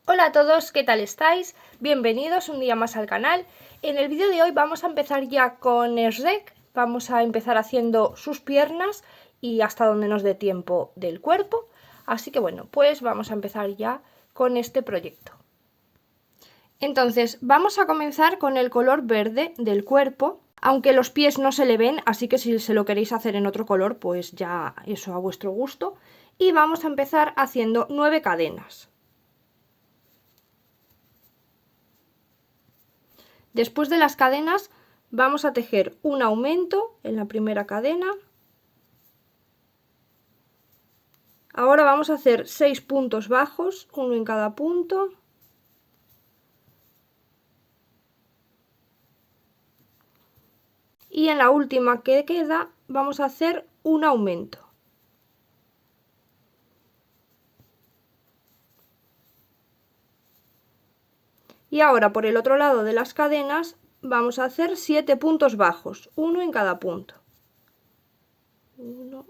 Hola a todos, ¿qué tal estáis? Bienvenidos un día más al canal. En el vídeo de hoy vamos a empezar ya con Shrek. Vamos a empezar haciendo sus piernas y hasta donde nos dé tiempo del cuerpo. Así que bueno, pues vamos a empezar ya con este proyecto. Entonces, vamos a comenzar con el color verde del cuerpo, aunque los pies no se le ven, así que si se lo queréis hacer en otro color, pues ya eso a vuestro gusto. Y vamos a empezar haciendo 9 cadenas. Después de las cadenas vamos a tejer un aumento en la primera cadena. Ahora vamos a hacer 6 puntos bajos, uno en cada punto. Y en la última que queda vamos a hacer un aumento. Y ahora por el otro lado de las cadenas vamos a hacer 7 puntos bajos, uno en cada punto. 1,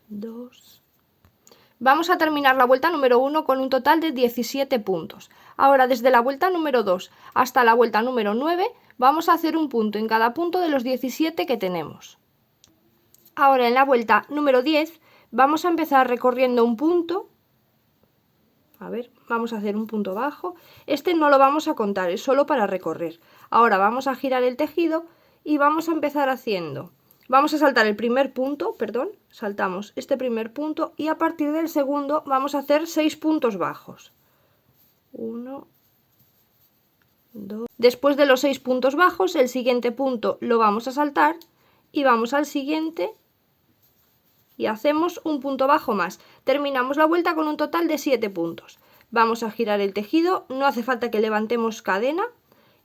2. Vamos a terminar la vuelta número 1 con un total de 17 puntos. Ahora desde la vuelta número 2 hasta la vuelta número 9 vamos a hacer un punto en cada punto de los 17 que tenemos. Ahora en la vuelta número 10 vamos a empezar recorriendo un punto. A ver, vamos a hacer un punto bajo. Este no lo vamos a contar, es solo para recorrer. Ahora vamos a girar el tejido y vamos a empezar haciendo. Vamos a saltar el primer punto, saltamos este primer punto y a partir del segundo vamos a hacer 6 puntos bajos. 1, 2. Después de los 6 puntos bajos, el siguiente punto lo vamos a saltar y vamos al siguiente y hacemos un punto bajo más. Terminamos la vuelta con un total de 7 puntos. Vamos a girar el tejido, no hace falta que levantemos cadena.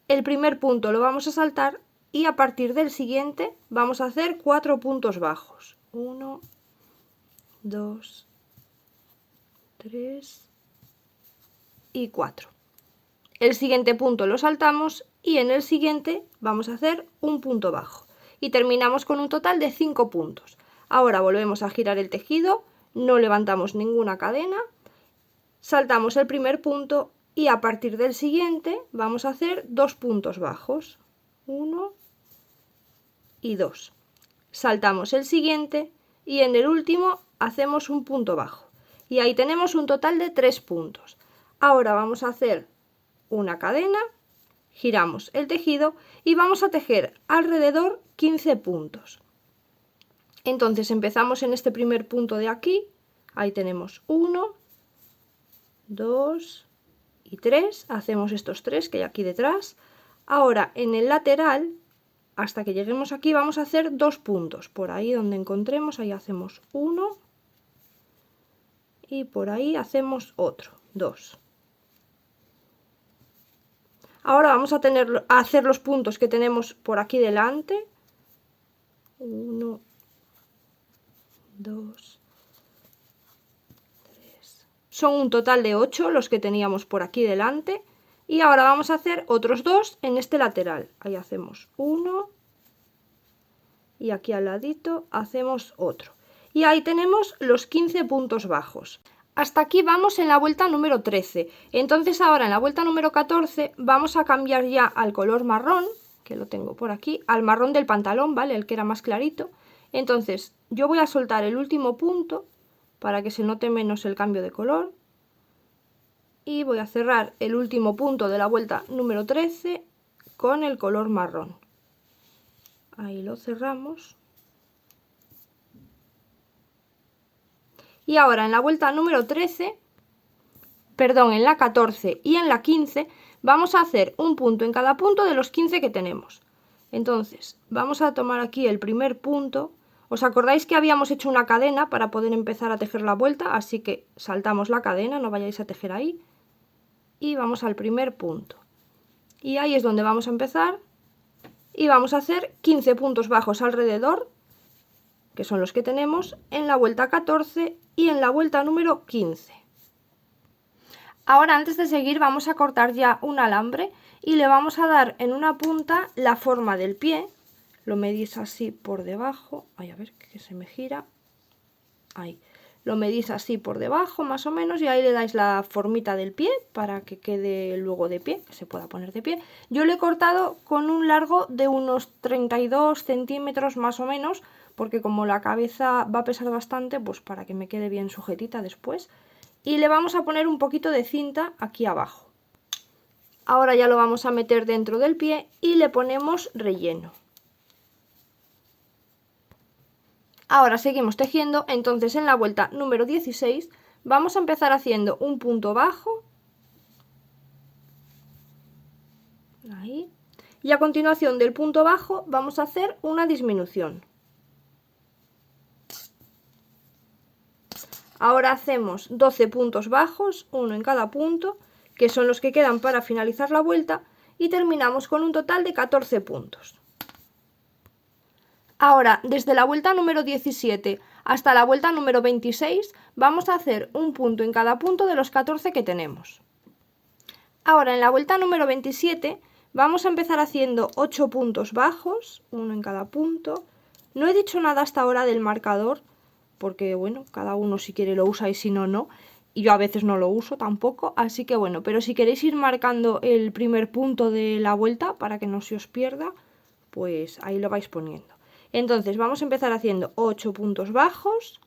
El primer punto lo vamos a saltar y a partir del siguiente vamos a hacer 4 puntos bajos. 1, 2, 3 y 4. El siguiente punto lo saltamos y en el siguiente vamos a hacer un punto bajo. Y terminamos con un total de 5 puntos. Ahora volvemos a girar el tejido, no levantamos ninguna cadena, saltamos el primer punto y a partir del siguiente vamos a hacer 2 puntos bajos. 1 y 2. Saltamos el siguiente y en el último hacemos un punto bajo. Y ahí tenemos un total de 3 puntos. Ahora vamos a hacer una cadena, giramos el tejido y vamos a tejer alrededor 15 puntos. Entonces empezamos en este primer punto de aquí, ahí tenemos 1, 2 y 3, hacemos estos 3 que hay aquí detrás. Ahora en el lateral, hasta que lleguemos aquí, vamos a hacer 2 puntos, por ahí donde encontremos, ahí hacemos 1 y por ahí hacemos otro, 2. Ahora vamos a hacer los puntos que tenemos por aquí delante. 1, 2, 3. Son un total de 8 los que teníamos por aquí delante. Y ahora vamos a hacer otros 2 en este lateral. Ahí hacemos 1 y aquí al ladito hacemos otro. Y ahí tenemos los 15 puntos bajos. Hasta aquí vamos en la vuelta número 13. Entonces ahora en la vuelta número 14 vamos a cambiar ya al color marrón, que lo tengo por aquí, al marrón del pantalón, ¿vale? El que era más clarito. Entonces yo voy a soltar el último punto para que se note menos el cambio de color. Y voy a cerrar el último punto de la vuelta número 13 con el color marrón. Ahí lo cerramos. Y ahora en la vuelta número 13, perdón, en la 14 y en la 15 vamos a hacer un punto en cada punto de los 15 que tenemos. Entonces vamos a tomar aquí el primer punto. ¿Os acordáis que habíamos hecho una cadena para poder empezar a tejer la vuelta? Así que saltamos la cadena, no vayáis a tejer ahí. Y vamos al primer punto. Y ahí es donde vamos a empezar. Y vamos a hacer 15 puntos bajos alrededor, que son los que tenemos, en la vuelta 14 y en la vuelta número 15. Ahora antes de seguir vamos a cortar ya un alambre y le vamos a dar en una punta la forma del pie. Lo medís así por debajo, ay, a ver que se me gira, ahí. lo medís así por debajo más o menos y ahí le dais la formita del pie para que quede luego de pie, que se pueda poner de pie. Yo lo he cortado con un largo de unos 32 centímetros más o menos, porque como la cabeza va a pesar bastante, pues para que me quede bien sujetita después. Y le vamos a poner un poquito de cinta aquí abajo. Ahora ya lo vamos a meter dentro del pie y le ponemos relleno. Ahora seguimos tejiendo, entonces en la vuelta número 16 vamos a empezar haciendo un punto bajo, ahí, y a continuación del punto bajo vamos a hacer una disminución. Ahora hacemos 12 puntos bajos, uno en cada punto, que son los que quedan para finalizar la vuelta, y terminamos con un total de 14 puntos. Ahora, desde la vuelta número 17 hasta la vuelta número 26, vamos a hacer un punto en cada punto de los 14 que tenemos. Ahora, en la vuelta número 27, vamos a empezar haciendo 8 puntos bajos, uno en cada punto. No he dicho nada hasta ahora del marcador, porque bueno, cada uno si quiere lo usa y si no, no. Y yo a veces no lo uso tampoco, así que bueno, pero si queréis ir marcando el primer punto de la vuelta para que no se os pierda, pues ahí lo vais poniendo. Entonces vamos a empezar haciendo 8 puntos bajos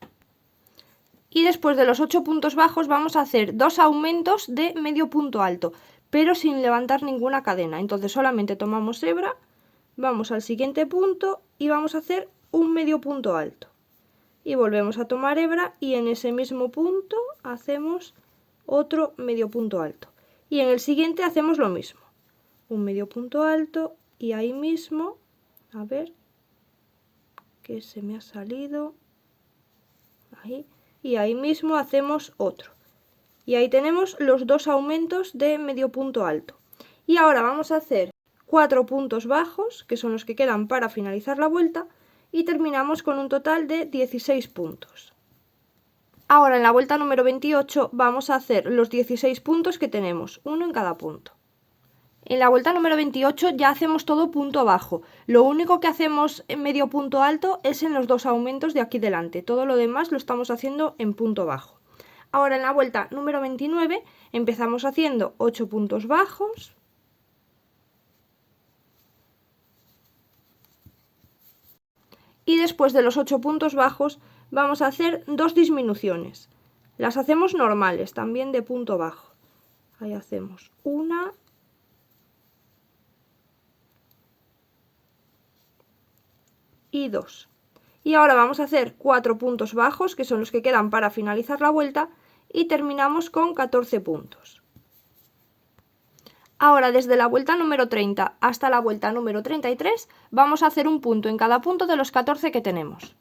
y después de los 8 puntos bajos vamos a hacer 2 aumentos de medio punto alto, pero sin levantar ninguna cadena. Entonces solamente tomamos hebra, vamos al siguiente punto y vamos a hacer un medio punto alto. Y volvemos a tomar hebra y en ese mismo punto hacemos otro medio punto alto. Y en el siguiente hacemos lo mismo, un medio punto alto y ahí mismo, a ver, que se me ha salido, ahí, y ahí mismo hacemos otro. Y ahí tenemos los 2 aumentos de medio punto alto. Y ahora vamos a hacer 4 puntos bajos, que son los que quedan para finalizar la vuelta, y terminamos con un total de 16 puntos. Ahora en la vuelta número 28 vamos a hacer los 16 puntos que tenemos, uno en cada punto. En la vuelta número 28 ya hacemos todo punto bajo. Lo único que hacemos en medio punto alto es en los 2 aumentos de aquí delante. Todo lo demás lo estamos haciendo en punto bajo. Ahora en la vuelta número 29 empezamos haciendo 8 puntos bajos. Y después de los 8 puntos bajos vamos a hacer 2 disminuciones. Las hacemos normales, también de punto bajo. Ahí hacemos una y 2. Y ahora vamos a hacer 4 puntos bajos, que son los que quedan para finalizar la vuelta, y terminamos con 14 puntos. Ahora desde la vuelta número 30 hasta la vuelta número 33 vamos a hacer un punto en cada punto de los 14 que tenemos.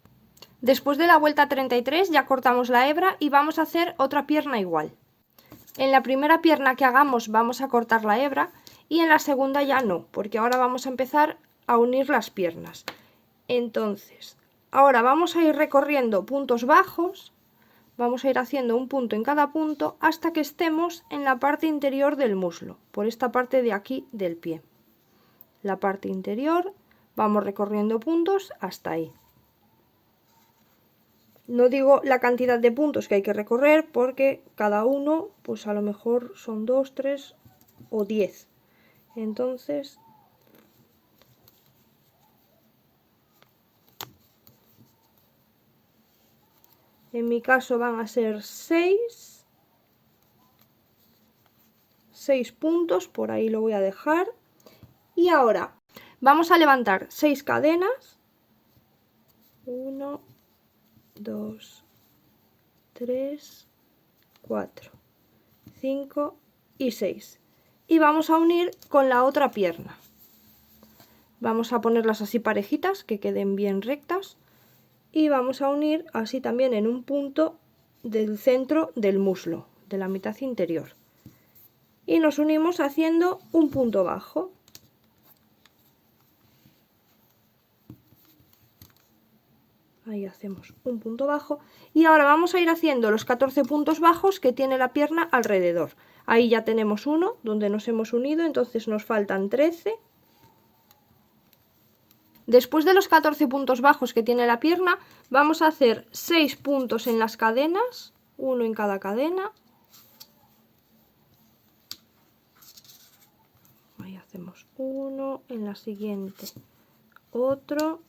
Después de la vuelta 33 ya cortamos la hebra y vamos a hacer otra pierna igual. En la primera pierna que hagamos vamos a cortar la hebra y en la segunda ya no, porque ahora vamos a empezar a unir las piernas. Entonces, ahora vamos a ir recorriendo puntos bajos, vamos a ir haciendo un punto en cada punto hasta que estemos en la parte interior del muslo, por esta parte de aquí del pie. La parte interior, vamos recorriendo puntos hasta ahí. No digo la cantidad de puntos que hay que recorrer porque cada uno, pues a lo mejor son 2, 3 o 10. Entonces, en mi caso van a ser 6 puntos, por ahí lo voy a dejar. Y ahora vamos a levantar 6 cadenas. 1, 2, 3, 4, 5 y 6. Y vamos a unir con la otra pierna. Vamos a ponerlas así parejitas, que queden bien rectas. Y vamos a unir así también en un punto del centro del muslo, de la mitad interior. Y nos unimos haciendo un punto bajo. Ahí hacemos un punto bajo. Y ahora vamos a ir haciendo los 14 puntos bajos que tiene la pierna alrededor. Ahí ya tenemos uno donde nos hemos unido, entonces nos faltan 13. Después de los 14 puntos bajos que tiene la pierna, vamos a hacer 6 puntos en las cadenas, uno en cada cadena. Ahí hacemos uno, en la siguiente otro.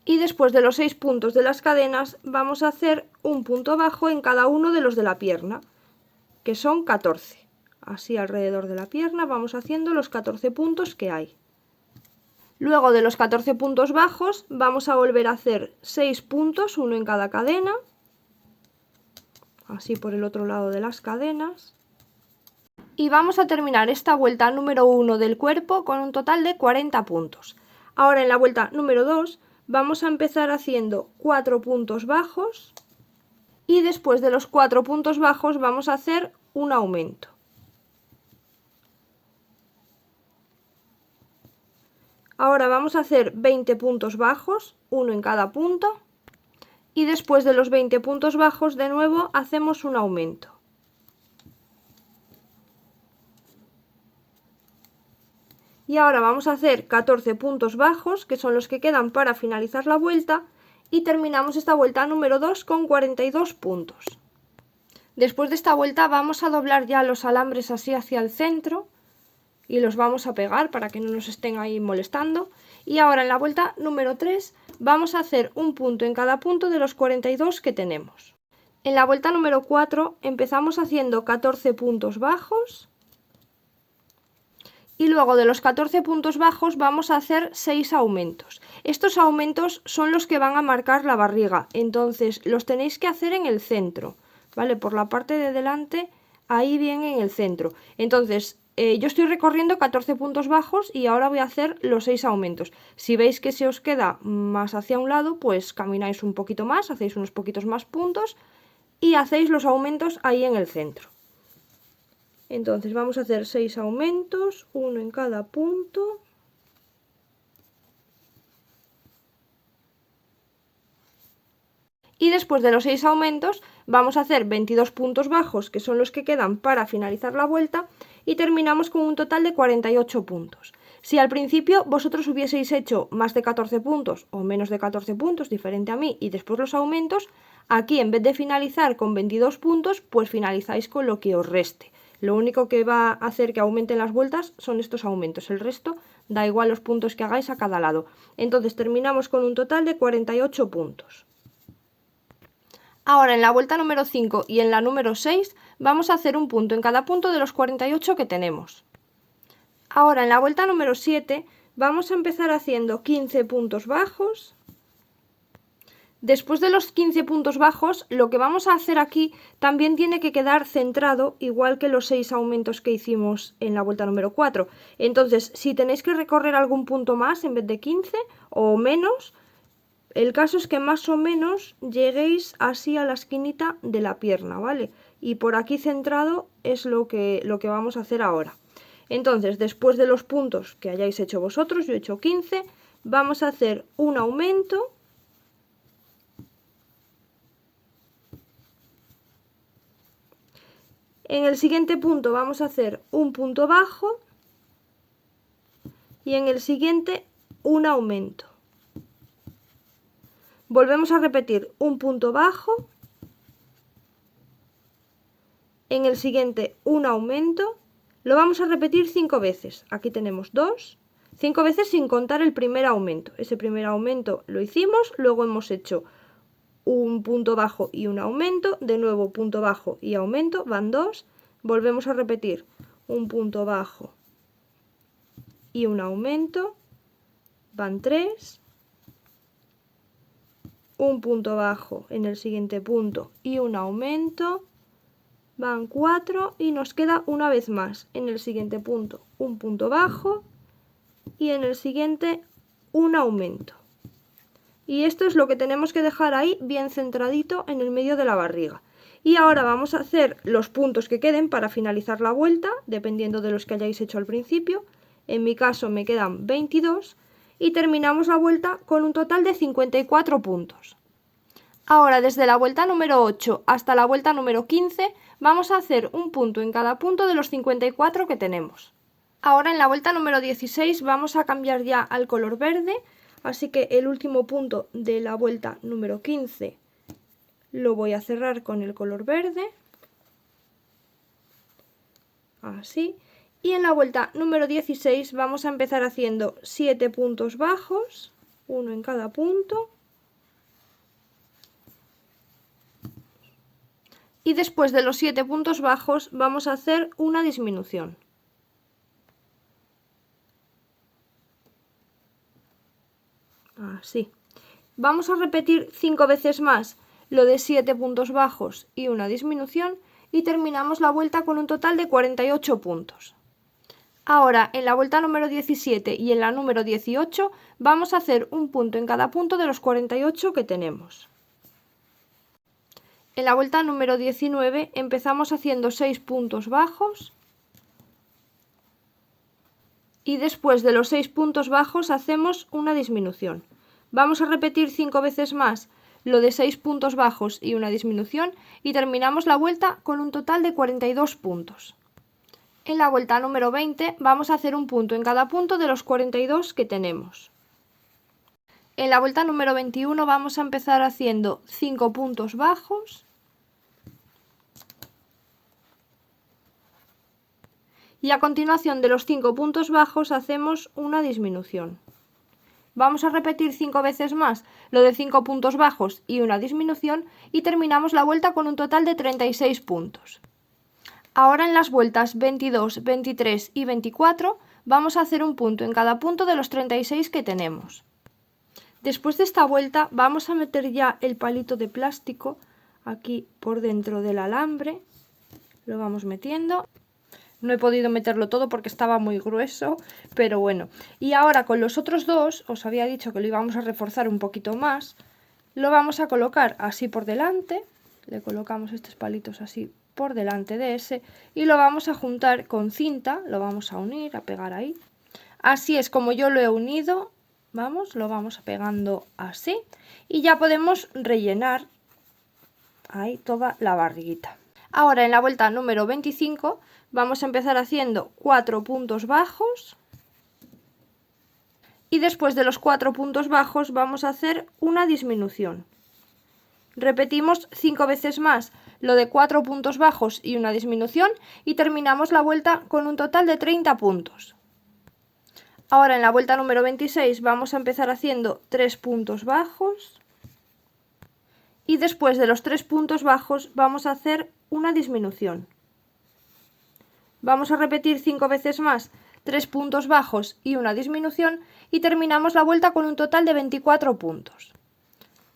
Y después de los 6 puntos de las cadenas, vamos a hacer un punto bajo en cada uno de los de la pierna, que son 14. Así alrededor de la pierna vamos haciendo los 14 puntos que hay. Luego de los 14 puntos bajos vamos a volver a hacer 6 puntos, uno en cada cadena, así por el otro lado de las cadenas. Y vamos a terminar esta vuelta número 1 del cuerpo con un total de 40 puntos. Ahora en la vuelta número 2 vamos a empezar haciendo 4 puntos bajos y después de los 4 puntos bajos vamos a hacer un aumento. Ahora vamos a hacer 20 puntos bajos, uno en cada punto, y después de los 20 puntos bajos de nuevo hacemos un aumento. Y ahora vamos a hacer 14 puntos bajos, que son los que quedan para finalizar la vuelta, y terminamos esta vuelta número 2 con 42 puntos. Después de esta vuelta vamos a doblar ya los alambres así hacia el centro, y los vamos a pegar para que no nos estén ahí molestando. Y ahora en la vuelta número 3 vamos a hacer un punto en cada punto de los 42 que tenemos. En la vuelta número 4 empezamos haciendo 14 puntos bajos y luego de los 14 puntos bajos vamos a hacer 6 aumentos. Estos aumentos son los que van a marcar la barriga, entonces los tenéis que hacer en el centro, ¿vale? Por la parte de delante, ahí bien en el centro. Entonces yo estoy recorriendo 14 puntos bajos y ahora voy a hacer los 6 aumentos. Si veis que se os queda más hacia un lado, pues camináis un poquito más, hacéis unos poquitos más puntos y hacéis los aumentos ahí en el centro. Entonces vamos a hacer 6 aumentos, uno en cada punto. Y después de los 6 aumentos vamos a hacer 22 puntos bajos, que son los que quedan para finalizar la vuelta, y terminamos con un total de 48 puntos. Si al principio vosotros hubieseis hecho más de 14 puntos o menos de 14 puntos, diferente a mí, y después los aumentos, aquí en vez de finalizar con 22 puntos, pues finalizáis con lo que os reste. Lo único que va a hacer que aumenten las vueltas son estos aumentos, el resto da igual los puntos que hagáis a cada lado. Entonces terminamos con un total de 48 puntos. Ahora en la vuelta número 5 y en la número 6 vamos a hacer un punto en cada punto de los 48 que tenemos. Ahora en la vuelta número 7 vamos a empezar haciendo 15 puntos bajos. Después de los 15 puntos bajos, lo que vamos a hacer aquí también tiene que quedar centrado, igual que los 6 aumentos que hicimos en la vuelta número 4. Entonces, si tenéis que recorrer algún punto más en vez de 15 o menos, el caso es que más o menos lleguéis así a la esquinita de la pierna, ¿vale? Y por aquí centrado es lo que vamos a hacer ahora. Entonces, después de los puntos que hayáis hecho vosotros, yo he hecho 15, vamos a hacer un aumento. En el siguiente punto vamos a hacer un punto bajo y en el siguiente un aumento. Volvemos a repetir un punto bajo, en el siguiente un aumento, lo vamos a repetir 5 veces. Aquí tenemos 2, 5 veces sin contar el primer aumento. Ese primer aumento lo hicimos, luego hemos hecho un punto bajo y un aumento, de nuevo punto bajo y aumento, van 2, volvemos a repetir un punto bajo y un aumento, van 3, un punto bajo en el siguiente punto y un aumento, van 4 y nos queda una vez más en el siguiente punto un punto bajo y en el siguiente un aumento. Y esto es lo que tenemos que dejar ahí bien centradito en el medio de la barriga. Y ahora vamos a hacer los puntos que queden para finalizar la vuelta, dependiendo de los que hayáis hecho al principio. En mi caso me quedan 22 y terminamos la vuelta con un total de 54 puntos. Ahora desde la vuelta número 8 hasta la vuelta número 15 vamos a hacer un punto en cada punto de los 54 que tenemos. Ahora en la vuelta número 16 vamos a cambiar ya al color verde, así que el último punto de la vuelta número 15 lo voy a cerrar con el color verde, así. Y en la vuelta número 16 vamos a empezar haciendo 7 puntos bajos, uno en cada punto. Y después de los 7 puntos bajos vamos a hacer una disminución. Así. Vamos a repetir 5 veces más lo de 7 puntos bajos y una disminución y terminamos la vuelta con un total de 48 puntos. Ahora en la vuelta número 17 y en la número 18 vamos a hacer un punto en cada punto de los 48 que tenemos. En la vuelta número 19 empezamos haciendo 6 puntos bajos y después de los 6 puntos bajos hacemos una disminución. Vamos a repetir 5 veces más lo de 6 puntos bajos y una disminución y terminamos la vuelta con un total de 42 puntos. En la vuelta número 20 vamos a hacer un punto en cada punto de los 42 que tenemos. En la vuelta número 21 vamos a empezar haciendo 5 puntos bajos y a continuación de los 5 puntos bajos hacemos una disminución. Vamos a repetir 5 veces más lo de 5 puntos bajos y una disminución y terminamos la vuelta con un total de 36 puntos. Ahora en las vueltas 22, 23 y 24 vamos a hacer un punto en cada punto de los 36 que tenemos. Después de esta vuelta vamos a meter ya el palito de plástico aquí por dentro del alambre. Lo vamos metiendo. No he podido meterlo todo porque estaba muy grueso, pero bueno. Y ahora con los otros dos, os había dicho que lo íbamos a reforzar un poquito más. Lo vamos a colocar así por delante. Le colocamos estos palitos así por delante de ese y lo vamos a juntar con cinta, lo vamos a unir, a pegar ahí. Así es como yo lo he unido, vamos, lo vamos pegando así y ya podemos rellenar ahí toda la barriguita. Ahora en la vuelta número 25 vamos a empezar haciendo 4 puntos bajos y después de los 4 puntos bajos vamos a hacer una disminución. Repetimos 5 veces más lo de 4 puntos bajos y una disminución y terminamos la vuelta con un total de 30 puntos. Ahora en la vuelta número 26 vamos a empezar haciendo 3 puntos bajos y después de los 3 puntos bajos vamos a hacer una disminución. Vamos a repetir 5 veces más 3 puntos bajos y una disminución y terminamos la vuelta con un total de 24 puntos.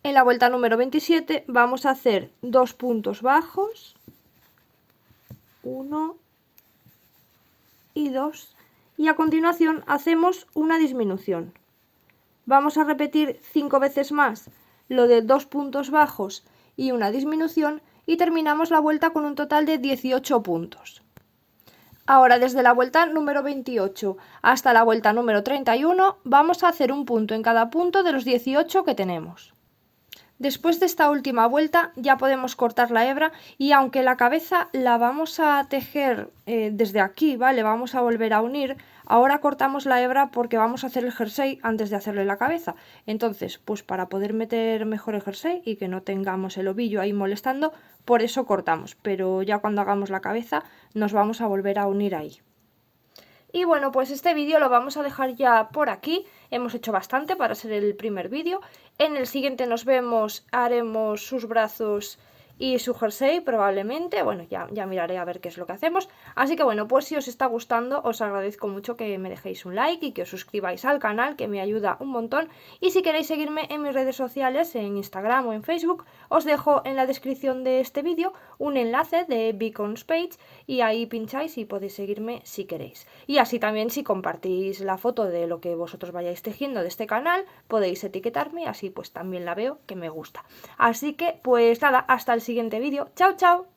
En la vuelta número 27 vamos a hacer 2 puntos bajos, 1 y 2, y a continuación hacemos una disminución. Vamos a repetir 5 veces más lo de 2 puntos bajos y una disminución y terminamos la vuelta con un total de 18 puntos. Ahora desde la vuelta número 28 hasta la vuelta número 31 vamos a hacer un punto en cada punto de los 18 que tenemos. Después de esta última vuelta ya podemos cortar la hebra y aunque la cabeza la vamos a tejer desde aquí, ¿vale? Vamos a volver a unir, ahora cortamos la hebra porque vamos a hacer el jersey antes de hacerle la cabeza. Entonces, pues para poder meter mejor el jersey y que no tengamos el ovillo ahí molestando, por eso cortamos. Pero ya cuando hagamos la cabeza nos vamos a volver a unir ahí. Y bueno, pues este vídeo lo vamos a dejar ya por aquí. Hemos hecho bastante para ser el primer vídeo. En el siguiente nos vemos, haremos sus brazos y su jersey probablemente. Bueno, ya miraré a ver qué es lo que hacemos. Así que bueno, pues si os está gustando, os agradezco mucho que me dejéis un like y que os suscribáis al canal, que me ayuda un montón. Y si queréis seguirme en mis redes sociales, en Instagram o en Facebook, os dejo en la descripción de este vídeo un enlace de Beacons Page y ahí pincháis y podéis seguirme si queréis. Y así también si compartís la foto de lo que vosotros vayáis tejiendo de este canal, podéis etiquetarme, así pues también la veo que me gusta. Así que pues nada, hasta el siguiente vídeo. ¡Chao, chao!